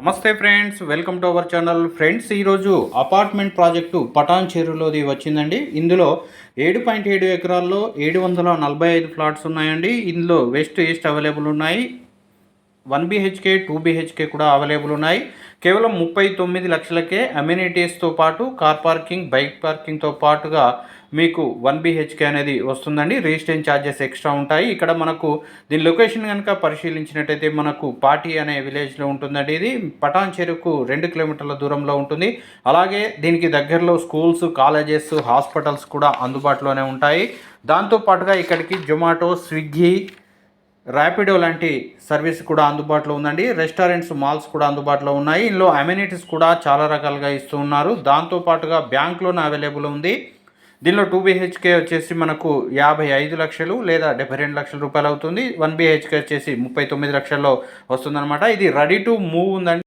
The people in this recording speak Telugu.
నమస్తే friends, welcome to our channel. Friends, ఈరోజు అపార్ట్మెంట్ ప్రాజెక్టు పటాన్ చెరువులోది వచ్చిందండి. ఇందులో 7.7 ఎకరాల్లో 745 ఫ్లాట్స్ ఉన్నాయండి. ఇందులో వెస్ట్ ఈస్ట్ అవైలబుల్ ఉన్నాయి. 1 BHK 2 BHK కూడా అవైలబుల్ ఉన్నాయి. కేవలం 39 లక్షలకే అమ్యూనిటీస్తో పాటు కార్ పార్కింగ్, బైక్ పార్కింగ్తో పాటుగా మీకు 1 BHK అనేది వస్తుందండి. రిజిస్ట్రేషన్ ఛార్జెస్ ఎక్స్ట్రా ఉంటాయి. ఇక్కడ మనకు దీని లొకేషన్ కనుక పరిశీలించినట్టయితే మనకు పాటి అనే విలేజ్లో ఉంటుందండి. ఇది పటాన్ చెరువుకు 2 కిలోమీటర్ల దూరంలో ఉంటుంది. అలాగే దీనికి దగ్గరలో స్కూల్స్, కాలేజెస్, హాస్పిటల్స్ కూడా అందుబాటులోనే ఉంటాయి. దాంతోపాటుగా ఇక్కడికి జొమాటో, స్విగ్గీ, ర్యాపిడో లాంటి సర్వీస్ కూడా అందుబాటులో ఉందండి. రెస్టారెంట్స్, మాల్స్ కూడా అందుబాటులో ఉన్నాయి. ఇందులో అమ్యూనిటీస్ కూడా చాలా రకాలుగా ఇస్తూ ఉన్నారు. దాంతోపాటుగా బ్యాంక్ లోన్ అవైలబుల్ ఉంది. దీనిలో 2 BHK వచ్చేసి మనకు 55 లక్షలు లేదా 72 లక్షల రూపాయలు అవుతుంది. 1 BHK వచ్చేసి 39 లక్షల్లో వస్తుందన్నమాట. ఇది రెడీ టు మూవ్ ఉందండి.